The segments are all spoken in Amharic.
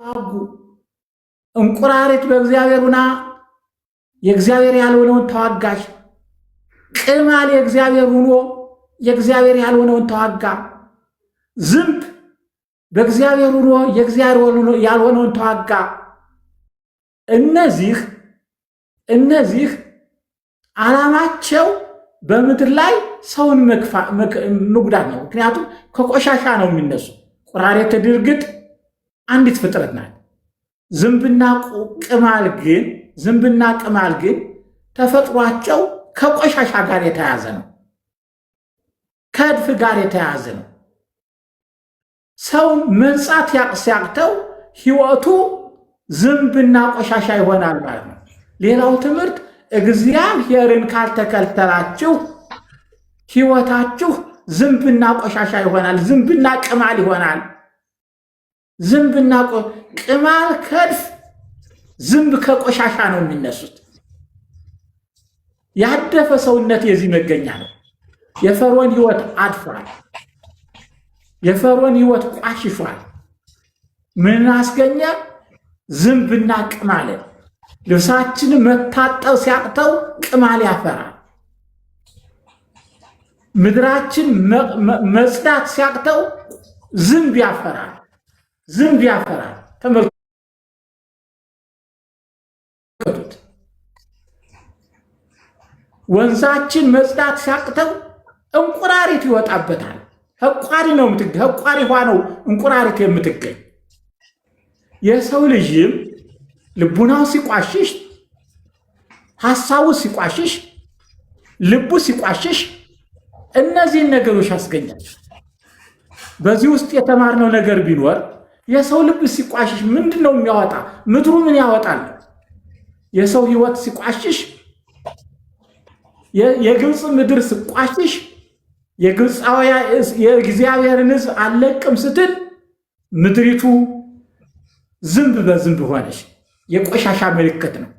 ተዋጉ። እንቁራሪት በእግዚአብሔር ሆና የእግዚአብሔር ያልሆነውን ተዋጋሽ። ቅማል የእግዚአብሔር ሆኖ የእግዚአብሔር ያልሆነውን ተዋጋ። ዝንብ በእግዚአብሔር ሆኖ የእግዚአብሔር ያልሆነውን ተዋጋ። እነዚህ ዓላማቸው በምድር ላይ ሰውን መጉዳት ነው። ምክንያቱም ከቆሻሻ ነው የሚነሱ። ቁራሪት ድርግጥ አንዲት ፍጥረት ናት። ዝንብና ቅማል ግን ተፈጥሯቸው ከቆሻሻ ጋር የተያዘ ነው፣ ከእድፍ ጋር የተያዘ ነው። ሰው መንጻት ሲያቅተው ህይወቱ ዝንብና ቆሻሻ ይሆናል ማለት ነው። ሌላው ትምህርት እግዚአብሔርን ካልተከተላችሁ ህይወታችሁ ዝንብና ቆሻሻ ይሆናል፣ ዝንብና ቅማል ይሆናል። ቅማል ከእድፍ፣ ዝንብ ከቆሻሻ ነው የሚነሱት። ያደፈ ሰውነት የዚህ መገኛ ነው። የፈርዖን ህይወት አድፏል። የፈርዖን ህይወት ቋሽሿል። ምን አስገኘ? ዝንብና ቅማል። ልብሳችን መታጠብ ሲያቅተው ቅማል ያፈራል። ምድራችን መጽዳት ሲያቅተው ዝንብ ያፈራል። ተመልከቱት። ወንዛችን መጽዳት ሲያቅተው እንቁራሪት ይወጣበታል። ህቋሪ ነው የምትገኝ። ህቋሪ ውሃ ነው እንቁራሪት የምትገኝ። የሰው ልጅም ልቡናው ሲቋሽሽ፣ ሐሳቡ ሲቋሽሽ፣ ልቡ ሲቋሽሽ እነዚህን ነገሮች ያስገኛል። በዚህ ውስጥ የተማርነው ነገር ቢኖር የሰው ልብ ሲቋሽሽ ምንድን ነው የሚያወጣ? ምድሩ ምን ያወጣል? የሰው ህይወት ሲቋሽሽ፣ የግብፅ ምድር ሲቋሽሽ፣ የእግዚአብሔርን ሕዝብ አልለቅም ስትል ምድሪቱ ዝንብ በዝንብ ሆነች። የቆሻሻ ምልክት ነው።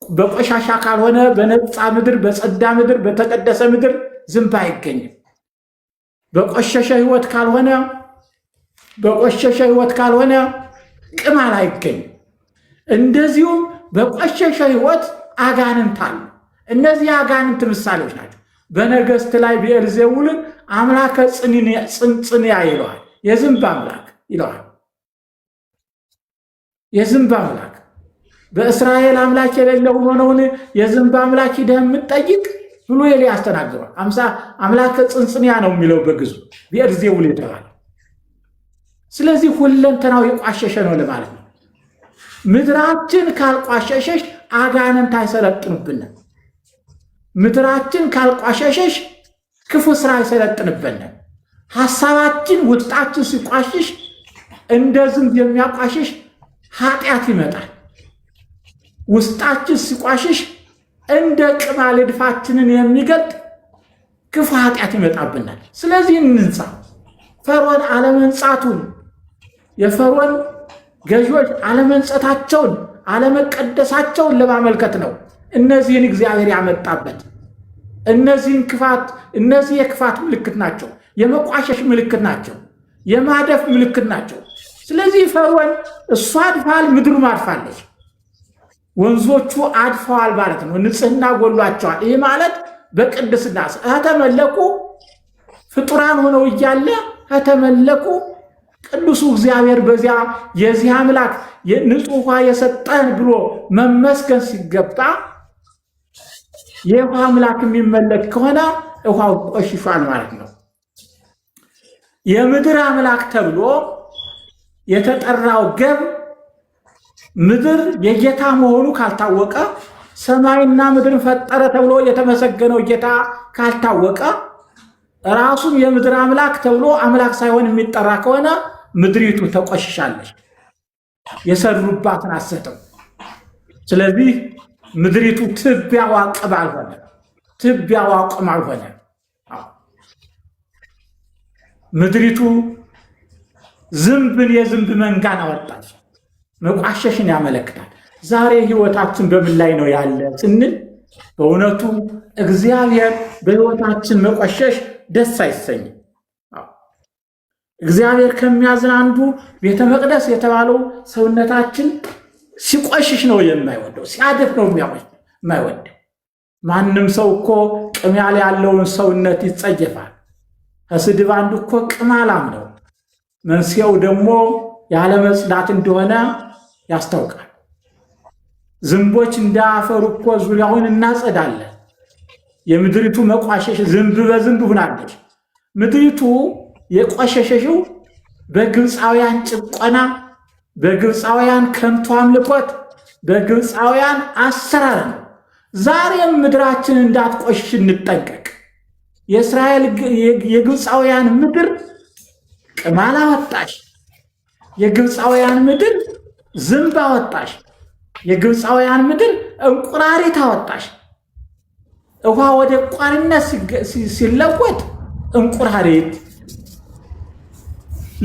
በቆሻሻ ካልሆነ በነጻ ምድር፣ በጸዳ ምድር፣ በተቀደሰ ምድር ዝንብ አይገኝም። በቆሸሸ ህይወት ካልሆነ ቅማል አይገኝም። እንደዚሁም በቆሸሸ ህይወት አጋንንት አሉ። እነዚህ አጋንንት ምሳሌዎች ናቸው። በነገሥት ላይ ብዔልዜቡልን አምላከ ጽንጽንያ ይለዋል። የዝንብ አምላክ ይለዋል። የዝንብ አምላክ በእስራኤል አምላክ የሌለው ሆነውን የዝንብ አምላክ ሂደህ የምትጠይቅ ብሎ ኤልያስ ተናግሯል። አምላከ ጽንጽንያ ነው የሚለው በግዙ ብዔልዜቡል የተባለ። ስለዚህ ሁለንተናው የቋሸሸ ነው ለማለት ነው። ምድራችን ካልቋሸሸሽ አጋንንት አይሰለጥኑብንም። ምድራችን ካልቋሸሸሽ ክፉ ስራ አይሰለጥንብንም። ሐሳባችን ውስጣችን ሲቋሽሽ እንደ ዝንብ የሚያቋሽሽ ኃጢአት ይመጣል። ውስጣችን ሲቋሽሽ እንደ ቅማል እድፋችንን የሚገልጥ ክፉ ኃጢአት ይመጣብናል። ስለዚህ እንንጻ። ፈርዖን አለመንጻቱን፣ የፈርዖን ገዢዎች አለመንጸታቸውን፣ አለመቀደሳቸውን ለማመልከት ነው እነዚህን እግዚአብሔር ያመጣበት። እነዚህ የክፋት ምልክት ናቸው። የመቋሸሽ ምልክት ናቸው። የማደፍ ምልክት ናቸው። ስለዚህ ፈርዖን እሱ አድፋል፣ ምድሩም አድፋለች። ወንዞቹ አድፈዋል ማለት ነው። ንጽህና ጎሏቸዋል። ይህ ማለት በቅድስና ከተመለኩ ፍጡራን ሆነው እያለ ከተመለኩ ቅዱሱ እግዚአብሔር በዚያ የዚህ አምላክ ንጹሕ ውሃ የሰጠን ብሎ መመስገን ሲገባ የውሃ አምላክ የሚመለክ ከሆነ ውሃው ቆሽሿል ማለት ነው። የምድር አምላክ ተብሎ የተጠራው ገብ ምድር የጌታ መሆኑ ካልታወቀ፣ ሰማይና ምድርን ፈጠረ ተብሎ የተመሰገነው ጌታ ካልታወቀ፣ ራሱም የምድር አምላክ ተብሎ አምላክ ሳይሆን የሚጠራ ከሆነ ምድሪቱ ተቆሽሻለች። የሰሩባትን አሰጠው። ስለዚህ ምድሪቱ ትቢያዋ ቅም አልሆነ። ምድሪቱ ዝንብን የዝንብ መንጋን አወጣች። መቋሸሽን ያመለክታል። ዛሬ ህይወታችን በምን ላይ ነው ያለ ስንል በእውነቱ እግዚአብሔር በህይወታችን መቆሸሽ ደስ አይሰኝም። እግዚአብሔር ከሚያዝን አንዱ ቤተ መቅደስ የተባለው ሰውነታችን ሲቆሽሽ ነው የማይወደው፣ ሲያድፍ ነው የማይወደው። ማንም ሰው እኮ ቅማል ያለውን ሰውነት ይጸየፋል። ከስድብ አንዱ እኮ ቅማላም ነው። መንስኤው ደግሞ ያለ መጽዳት እንደሆነ ያስታውቃል። ዝንቦች እንዳያፈሩ እኮ ዙሪያውን እናጸዳለን። የምድሪቱ መቋሸሽ ዝንብ በዝንብ ሆናለች። ምድሪቱ የቆሸሸሽው በግብፃውያን ጭቆና፣ በግብፃውያን ከንቱ አምልኮት፣ በግብፃውያን አሰራር ነው። ዛሬም ምድራችን እንዳትቆሽሽ እንጠንቀቅ። የእስራኤል የግብፃውያን ምድር ቅማል አወጣሽ። የግብፃውያን ምድር ዝንብ አወጣሽ። የግብፃውያን ምድር እንቁራሪት አወጣሽ። ውሃ ወደ ቋሪነት ሲለወጥ እንቁራሪት፣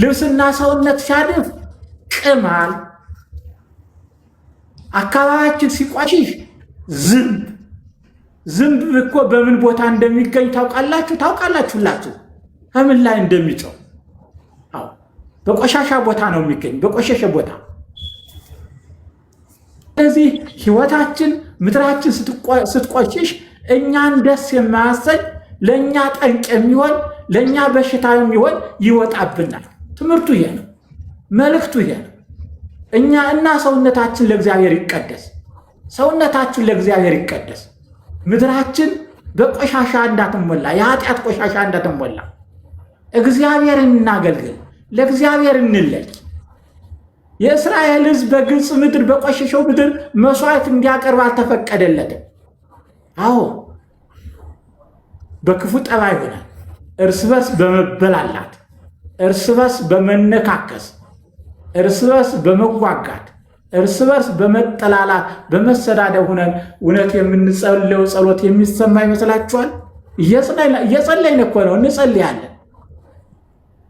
ልብስና ሰውነት ሲያድፍ ቅማል፣ አካባቢያችን ሲቆሽሽ ዝንብ። ዝንብ እኮ በምን ቦታ እንደሚገኝ ታውቃላችሁ? ታውቃላችሁላችሁ ከምን ላይ እንደሚጮህ? አዎ በቆሻሻ ቦታ ነው የሚገኝ፣ በቆሸሸ ቦታ። ስለዚህ ህይወታችን ምድራችን ስትቆሽሽ እኛን ደስ የማያሰኝ ለእኛ ጠንቅ የሚሆን ለእኛ በሽታ የሚሆን ይወጣብናል። ትምህርቱ ይሄ ነው፣ መልእክቱ ይሄ ነው። እኛ እና ሰውነታችን ለእግዚአብሔር ይቀደስ፣ ሰውነታችን ለእግዚአብሔር ይቀደስ። ምድራችን በቆሻሻ እንዳትሞላ፣ የኃጢአት ቆሻሻ እንዳትሞላ እግዚአብሔርን እናገልግል፣ ለእግዚአብሔር እንለይ። የእስራኤል ሕዝብ በግብፅ ምድር በቆሸሸው ምድር መስዋዕት እንዲያቀርብ አልተፈቀደለትም። አዎ በክፉ ጠባይ ሆነ፣ እርስ በርስ በመበላላት፣ እርስ በርስ በመነካከስ፣ እርስ በርስ በመዋጋት፣ እርስ በርስ በመጠላላት በመሰዳደብ ሆነን እውነት የምንጸልየው ጸሎት የሚሰማ ይመስላችኋል? እየጸለይን እኮ ነው፣ እንጸልያለን።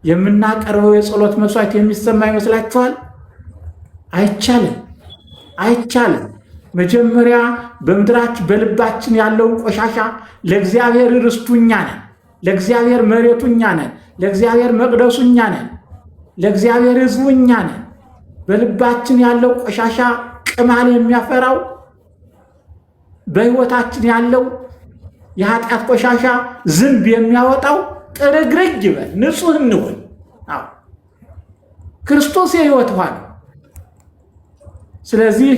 የምናቀርበው የጸሎት መስዋዕት የሚሰማ ይመስላችኋል? አይቻልም፣ አይቻልም። መጀመሪያ በምድራችን በልባችን ያለውን ቆሻሻ ለእግዚአብሔር ርስቱ እኛ ነን፣ ለእግዚአብሔር መሬቱ እኛ ነን፣ ለእግዚአብሔር መቅደሱ እኛ ነን፣ ለእግዚአብሔር ሕዝቡ እኛ ነን። በልባችን ያለው ቆሻሻ ቅማል የሚያፈራው በሕይወታችን ያለው የኃጢአት ቆሻሻ ዝንብ የሚያወጣው ጥርግርግ ይበል፣ ንጹሕ እንሁን። አዎ ክርስቶስ የሕይወት ውሃ ነው። ስለዚህ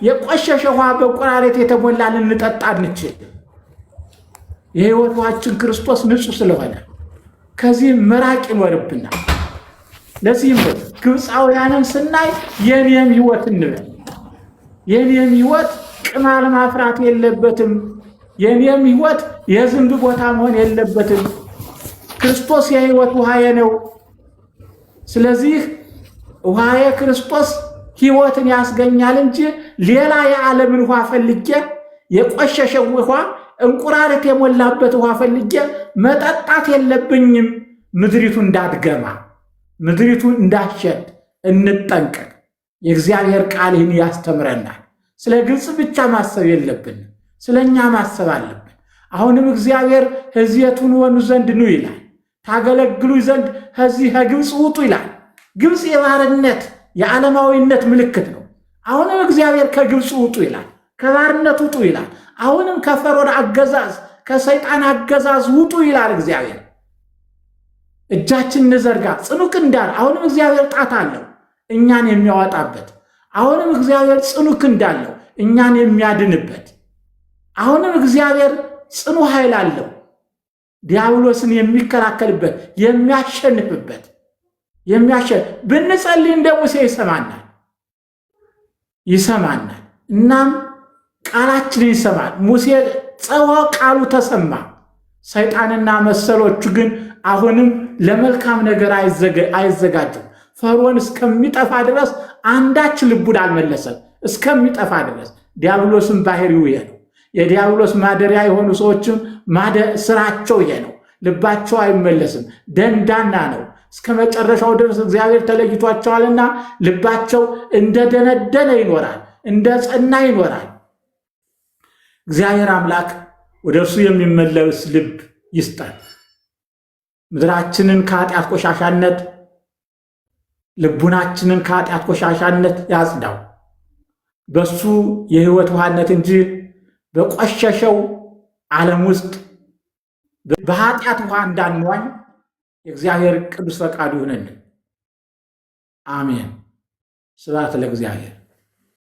የቆሸሸ ውሃ በእንቁራሪት የተሞላ ልንጠጣ እንችል። የሕይወት ውሃችን ክርስቶስ ንጹሕ ስለሆነ ከዚህ መራቅ ይኖርብናል። ለዚህም ግብፃውያንን ስናይ የኔም ሕይወት እንበል። የኔም ሕይወት ቅማል ማፍራት የለበትም። የኔም ሕይወት የዝንብ ቦታ መሆን የለበትም። ክርስቶስ የሕይወት ውሃዬ ነው። ስለዚህ ውሃዬ ክርስቶስ ሕይወትን ያስገኛል እንጂ ሌላ የዓለምን ውሃ ፈልጌ የቆሸሸ ውሃ እንቁራሪት የሞላበት ውሃ ፈልጌ መጠጣት የለብኝም። ምድሪቱ እንዳትገማ፣ ምድሪቱ እንዳትሸት እንጠንቀቅ። የእግዚአብሔር ቃል ይህን ያስተምረናል። ስለ ግብፅ ብቻ ማሰብ የለብንም፣ ስለ እኛ ማሰብ አለብን። አሁንም እግዚአብሔር ሕዝቤ ትሆኑ ዘንድ ኑ ይላል፣ ታገለግሉ ዘንድ ከዚህ ከግብፅ ውጡ ይላል። ግብፅ የባርነት የዓለማዊነት ምልክት ነው። አሁንም እግዚአብሔር ከግብፅ ውጡ ይላል፣ ከባርነት ውጡ ይላል። አሁንም ከፈርዖን አገዛዝ ከሰይጣን አገዛዝ ውጡ ይላል እግዚአብሔር። እጃችን እንዘርጋ፣ ጽኑ ክንድ አለ። አሁንም እግዚአብሔር ጣት አለው እኛን የሚያወጣበት። አሁንም እግዚአብሔር ጽኑ ክንድ አለው እኛን የሚያድንበት። አሁንም እግዚአብሔር ጽኑ ኃይል አለው ዲያብሎስን የሚከላከልበት የሚያሸንፍበት። ብንጸልይ እንደ ሙሴ ይሰማናል። እናም ቃላችንን ይሰማል። ሙሴ ጸዋ ቃሉ ተሰማ። ሰይጣንና መሰሎቹ ግን አሁንም ለመልካም ነገር አይዘጋጁም። ፈርዖን እስከሚጠፋ ድረስ አንዳች ልቡን አልመለሰም። እስከሚጠፋ ድረስ ዲያብሎስን ባህሪው ይሄ ነው። የዲያብሎስ ማደሪያ የሆኑ ሰዎችም ስራቸው ይሄ ነው። ልባቸው አይመለስም፣ ደንዳና ነው። እስከ መጨረሻው ድረስ እግዚአብሔር ተለይቷቸዋልና ልባቸው እንደደነደነ ይኖራል፣ እንደ ጸና ይኖራል። እግዚአብሔር አምላክ ወደ እርሱ የሚመለስ ልብ ይስጠን። ምድራችንን ከኃጢአት ቆሻሻነት ልቡናችንን ከኃጢአት ቆሻሻነት ያጽዳው። በሱ የሕይወት ውሃነት እንጂ በቆሸሸው ዓለም ውስጥ በኃጢአት ውሃ እንዳንዋኝ የእግዚአብሔር ቅዱስ ፈቃዱ ይሁንልን። አሜን። ስብሐት ለእግዚአብሔር።